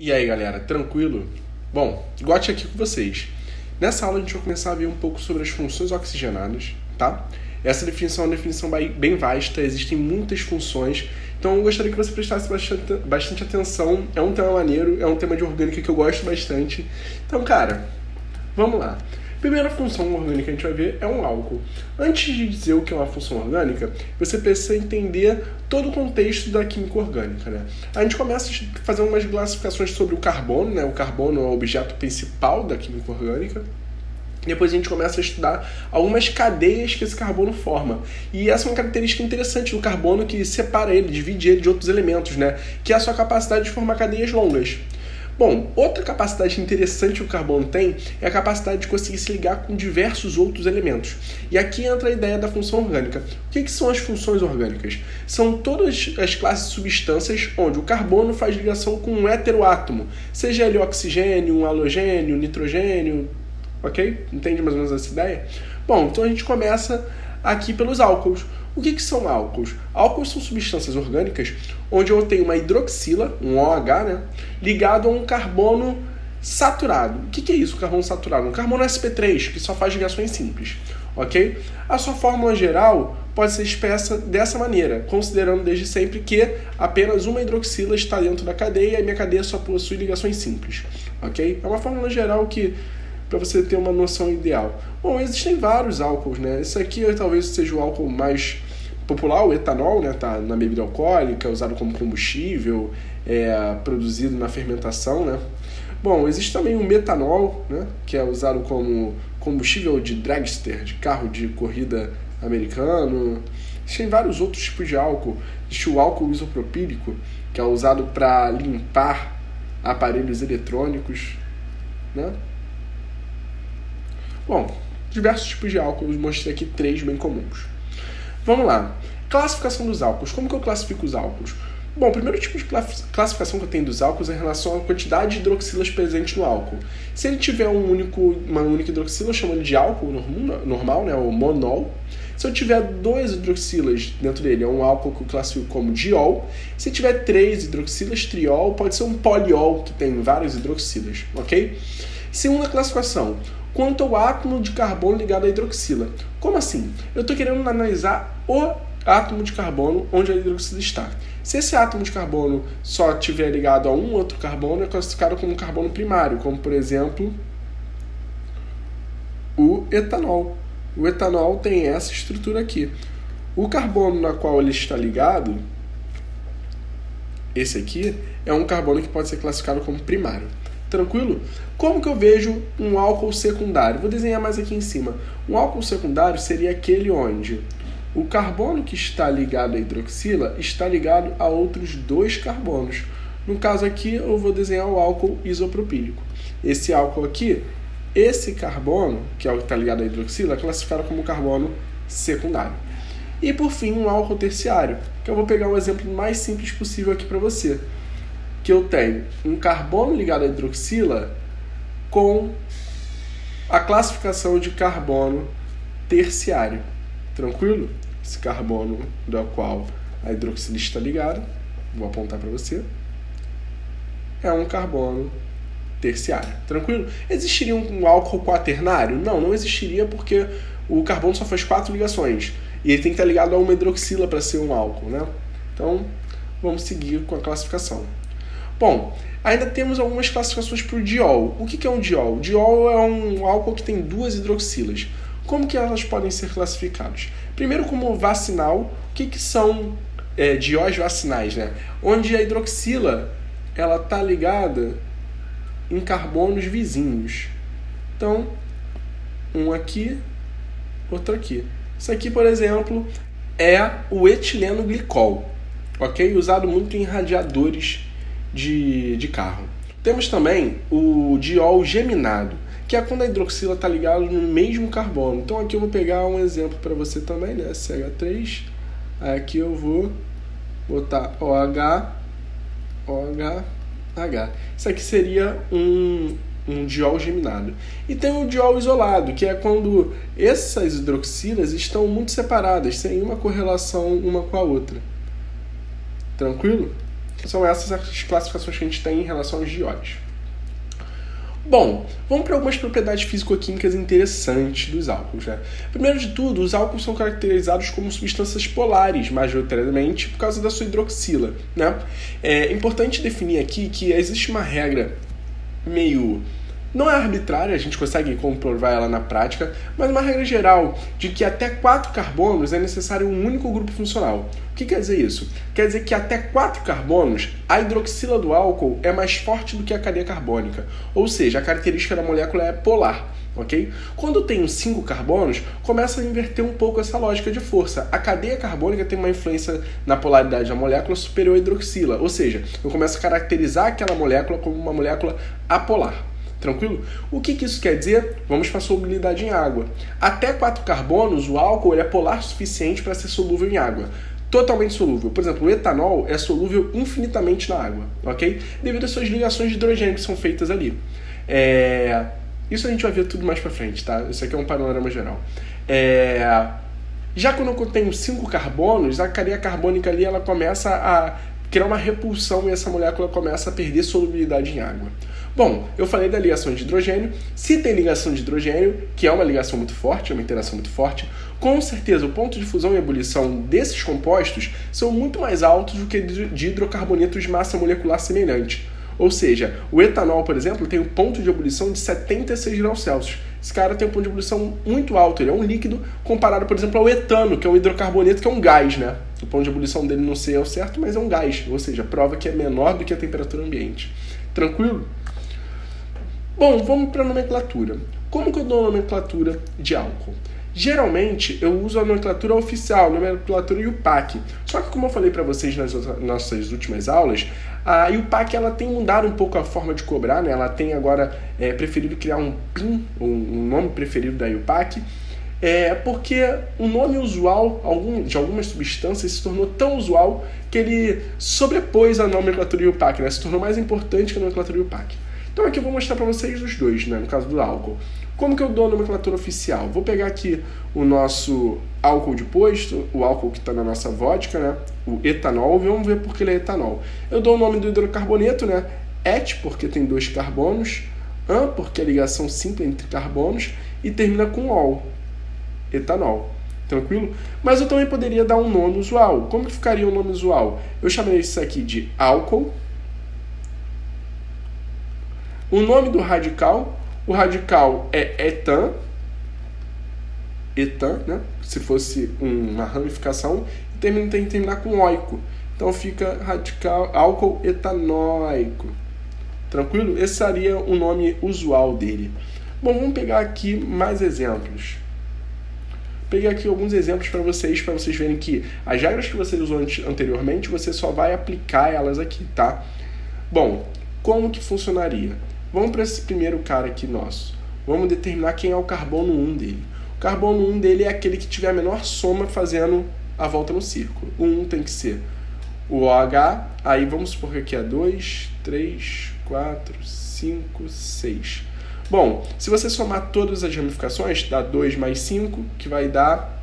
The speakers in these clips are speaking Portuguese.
E aí, galera, tranquilo? Bom, Gotti aqui com vocês. Nessa aula a gente vai começar a ver um pouco sobre as funções oxigenadas, tá? Essa definição é uma definição bem vasta, existem muitas funções, então eu gostaria que você prestasse bastante atenção. É um tema maneiro, é um tema de orgânica que eu gosto bastante. Então, cara, vamos lá. Primeira função orgânica que a gente vai ver é um álcool. Antes de dizer o que é uma função orgânica, você precisa entender todo o contexto da química orgânica, né? A gente começa a fazer umas classificações sobre o carbono, né? O carbono é o objeto principal da química orgânica. Depois a gente começa a estudar algumas cadeias que esse carbono forma. E essa é uma característica interessante do carbono que separa ele, divide ele de outros elementos, né? Que é a sua capacidade de formar cadeias longas. Bom, outra capacidade interessante que o carbono tem é a capacidade de conseguir se ligar com diversos outros elementos. E aqui entra a ideia da função orgânica. O que são as funções orgânicas? São todas as classes de substâncias onde o carbono faz ligação com um heteroátomo, seja ele oxigênio, um halogênio, nitrogênio, ok? Entende mais ou menos essa ideia? Bom, então a gente começa aqui pelos álcools. O que são álcools? Álcools são substâncias orgânicas onde eu tenho uma hidroxila, um OH, né, ligado a um carbono saturado. O que é isso, carbono saturado? Um carbono sp3, que só faz ligações simples, ok? A sua fórmula geral pode ser expressa dessa maneira, considerando desde sempre que apenas uma hidroxila está dentro da cadeia e a minha cadeia só possui ligações simples, ok? É uma fórmula geral que para você ter uma noção ideal. Bom, existem vários álcools, né? Esse aqui talvez seja o álcool mais popular, o etanol, né? Tá na bebida alcoólica, usado como combustível, produzido na fermentação, né? Bom, existe também o metanol, né? Que é usado como combustível de dragster, de carro de corrida americano. Existem vários outros tipos de álcool. Existe o álcool isopropílico, que é usado para limpar aparelhos eletrônicos, né? Bom, diversos tipos de álcool, eu mostrei aqui 3 bem comuns. Vamos lá. Classificação dos álcools. Como que eu classifico os álcools? Bom, o primeiro tipo de classificação que eu tenho dos álcools é em relação à quantidade de hidroxilas presentes no álcool. Se ele tiver uma única hidroxila, eu chamo ele de álcool normal, né, o monol. Se eu tiver 2 hidroxilas dentro dele, é um álcool que eu classifico como diol. Se tiver 3 hidroxilas, triol, pode ser um poliol, que tem várias hidroxilas, ok? Segunda classificação. Quanto ao átomo de carbono ligado à hidroxila. Como assim? Eu estou querendo analisar o átomo de carbono onde a hidroxila está. Se esse átomo de carbono só estiver ligado a um outro carbono, é classificado como um carbono primário, como por exemplo o etanol. O etanol tem essa estrutura aqui. O carbono na qual ele está ligado, esse aqui, é um carbono que pode ser classificado como primário. Tranquilo? Como que eu vejo um álcool secundário? Vou desenhar mais aqui em cima. Um álcool secundário seria aquele onde o carbono que está ligado à hidroxila está ligado a outros 2 carbonos. No caso aqui, eu vou desenhar o álcool isopropílico. Esse álcool aqui, esse carbono, que é o que está ligado à hidroxila, é classificado como carbono secundário. E por fim, um álcool terciário, que eu vou pegar um exemplo mais simples possível aqui para você. Que eu tenho um carbono ligado à hidroxila com a classificação de carbono terciário. Tranquilo? Esse carbono do qual a hidroxila está ligada, vou apontar para você, é um carbono terciário. Tranquilo? Existiria um álcool quaternário? Não existiria porque o carbono só faz 4 ligações e ele tem que estar ligado a uma hidroxila para ser um álcool, né? Então, vamos seguir com a classificação. Bom, ainda temos algumas classificações para o diol. O que é um diol? O diol é um álcool que tem 2 hidroxilas. Como que elas podem ser classificadas? Primeiro, como vacinal. O que são dióis vacinais, né? Onde a hidroxila está ligada em carbonos vizinhos. Então, um aqui, outro aqui. Isso aqui, por exemplo, é o etileno glicol, ok? Usado muito em radiadores de carro. Temos também o diol geminado, que é quando a hidroxila está ligada no mesmo carbono. Então aqui eu vou pegar um exemplo para você também, né? CH3. Aqui eu vou botar OH, OH. Isso aqui seria um diol geminado. E tem o diol isolado, que é quando essas hidroxilas estão muito separadas, sem uma correlação uma com a outra. Tranquilo? São essas as classificações que a gente tem em relação aos dióis. Bom, vamos para algumas propriedades físico-químicas interessantes dos álcools, né? Primeiro de tudo, os álcools são caracterizados como substâncias polares, majoritariamente por causa da sua hidroxila, né? É importante definir aqui que existe uma regra meio... não é arbitrária, a gente consegue comprovar ela na prática, mas uma regra geral de que até 4 carbonos é necessário um único grupo funcional. O que quer dizer isso? Quer dizer que até 4 carbonos, a hidroxila do álcool é mais forte do que a cadeia carbônica, ou seja, a característica da molécula é polar. Okay? Quando eu tenho 5 carbonos, começa a inverter um pouco essa lógica de força. A cadeia carbônica tem uma influência na polaridade da molécula superior à hidroxila, ou seja, eu começo a caracterizar aquela molécula como uma molécula apolar. Tranquilo? O que isso quer dizer? Vamos para a solubilidade em água. Até 4 carbonos, o álcool é polar o suficiente para ser solúvel em água. Totalmente solúvel. Por exemplo, o etanol é solúvel infinitamente na água, ok? Devido às suas ligações de hidrogênio que são feitas ali. Isso a gente vai ver tudo mais para frente, tá? Isso aqui é um panorama geral. Já quando eu tenho 5 carbonos, a cadeia carbônica ali ela começa a criar uma repulsão e essa molécula começa a perder solubilidade em água. Bom, eu falei da ligação de hidrogênio. Se tem ligação de hidrogênio, que é uma ligação muito forte, é uma interação muito forte, com certeza o ponto de fusão e ebulição desses compostos são muito mais altos do que de hidrocarbonetos de massa molecular semelhante. Ou seja, o etanol, por exemplo, tem um ponto de ebulição de 76 graus Celsius. Esse cara tem um ponto de ebulição muito alto, ele é um líquido comparado, por exemplo, ao etano, que é um hidrocarboneto, que é um gás, né? O ponto de ebulição dele não sei ao certo, mas é um gás, ou seja, prova que é menor do que a temperatura ambiente. Tranquilo? Bom, vamos para a nomenclatura. Como que eu dou a nomenclatura de álcool? Geralmente, eu uso a nomenclatura oficial, a nomenclatura IUPAC. Só que, como eu falei para vocês nas nossas últimas aulas, a IUPAC ela tem mudado um pouco a forma de cobrar, né? Ela tem agora preferido criar um PIN, um nome preferido da IUPAC, porque o nome usual de algumas substâncias se tornou tão usual que ele sobrepôs a nomenclatura IUPAC, né? Se tornou mais importante que a nomenclatura IUPAC. Então aqui eu vou mostrar para vocês os dois, né? No caso do álcool. Como que eu dou a nomenclatura oficial? Vou pegar aqui o nosso álcool de posto, o álcool que está na nossa vodka, né? O etanol, vamos ver por que ele é etanol. Eu dou o nome do hidrocarboneto, né? Et, porque tem 2 carbonos, an, porque é a ligação simples entre carbonos, e termina com ol, etanol. Tranquilo? Mas eu também poderia dar um nome usual. Como que ficaria o nome usual? Eu chamaria isso aqui de álcool. O nome do radical, o radical é etan, né? Se fosse uma ramificação, tem que terminar com oico. Então fica radical, álcool etanóico. Tranquilo? Esse seria o nome usual dele. Bom, vamos pegar aqui mais exemplos. Peguei aqui alguns exemplos para vocês verem que as regras que você usou anteriormente, você só vai aplicar elas aqui, tá? Bom, como que funcionaria? Vamos para esse primeiro cara aqui nosso. Vamos determinar quem é o carbono 1 dele. O carbono 1 dele é aquele que tiver a menor soma fazendo a volta no círculo. O 1 tem que ser o OH. Aí vamos supor que aqui é 2, 3, 4, 5, 6. Bom, se você somar todas as ramificações, dá 2 mais 5, que vai dar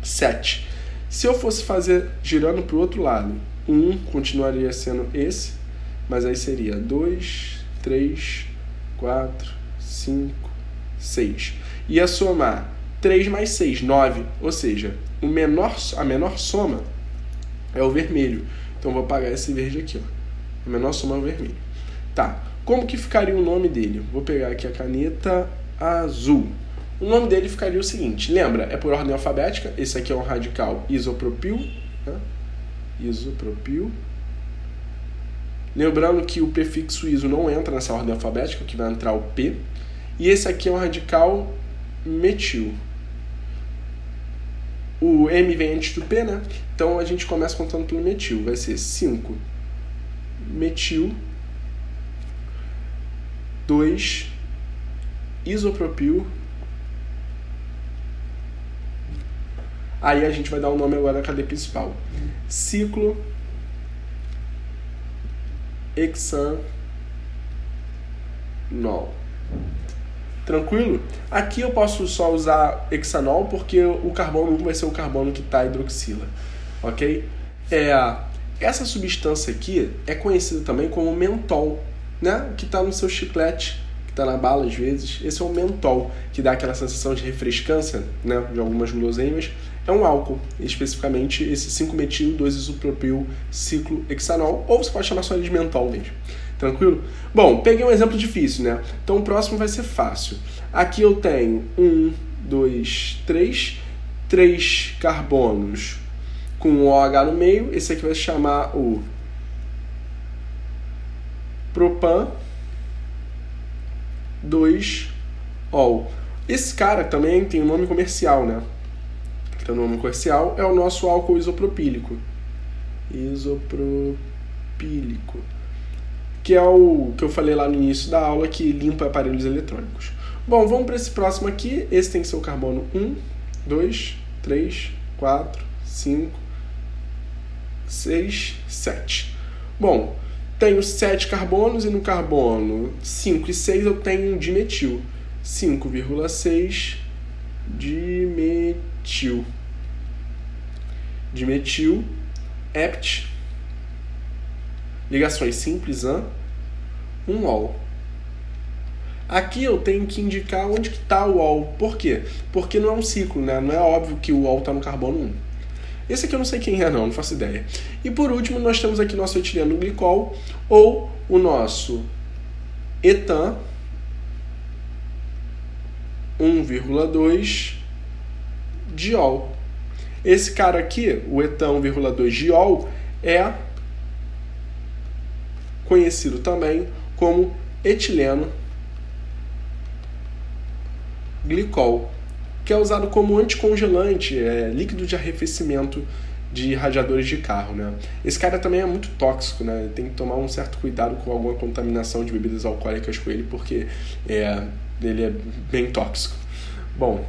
7. Se eu fosse fazer girando para o outro lado, o 1 continuaria sendo esse, mas aí seria 2, 3, 4, 5, 6. Ia somar 3 mais 6, 9. Ou seja, a menor soma é o vermelho. Então vou apagar esse verde aqui, ó. A menor soma é o vermelho. Tá. Como que ficaria o nome dele? Vou pegar aqui a caneta azul. O nome dele ficaria o seguinte. Lembra? É por ordem alfabética. Esse aqui é um radical isopropil. Né? Isopropil. Lembrando que o prefixo iso não entra nessa ordem alfabética, que vai entrar o P. E esse aqui é um radical metil. O M vem antes do P, né? Então a gente começa contando pelo metil. Vai ser 5 metil, 2 isopropil. Aí a gente vai dar o nome agora da cadeia principal. Ciclo hexanol. Tranquilo? Aqui eu posso só usar hexanol porque o carbono 1 vai ser o carbono que está hidroxila. Ok? Essa substância aqui é conhecida também como mentol, né? Que está no seu chiclete, que está na bala às vezes. Esse é o mentol, que dá aquela sensação de refrescância, né? De algumas guloseimas. É um álcool, especificamente esse 5-metil-2-isopropil-ciclohexanol, ou você pode chamar só de mentol mesmo. Tranquilo? Bom, peguei um exemplo difícil, né? Então o próximo vai ser fácil. Aqui eu tenho 3 carbonos com um OH no meio. Esse aqui vai se chamar o propan 2-ol. Esse cara também tem um nome comercial, né? Então, o nome comercial é o nosso álcool isopropílico. Isopropílico. Que é o que eu falei lá no início da aula, que limpa aparelhos eletrônicos. Bom, vamos para esse próximo aqui. Esse tem seu carbono 1, 2, 3, 4, 5, 6, 7. Bom, tenho 7 carbonos e no carbono 5 e 6 eu tenho um dimetil. 5,6 dimetil. Dimetil, hept, ligações simples, um ol. Aqui eu tenho que indicar onde que está o ol. Por quê? Porque não é um ciclo, né? Não é óbvio que o ol está no carbono 1. Esse aqui eu não sei quem é não faço ideia. E por último nós temos aqui nosso etileno glicol, ou o nosso etan 1,2 diol. Esse cara aqui, o etan 1,2 diol, é conhecido também como etileno glicol, que é usado como anticongelante, líquido de arrefecimento de radiadores de carro, né? Esse cara também é muito tóxico, né? Tem que tomar um certo cuidado com alguma contaminação de bebidas alcoólicas com ele, porque ele é bem tóxico. Bom,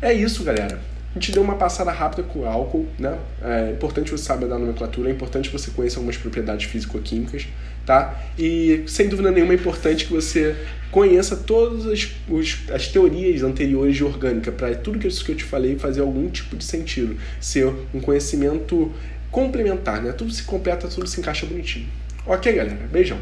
é isso, galera. A gente deu uma passada rápida com o álcool, né? É importante você saber da nomenclatura, é importante você conhecer algumas propriedades físico-químicas, tá? E, sem dúvida nenhuma, é importante que você conheça todas as teorias anteriores de orgânica, para tudo isso que eu te falei fazer algum tipo de sentido, ser um conhecimento complementar, né? Tudo se completa, tudo se encaixa bonitinho. Ok, galera? Beijão!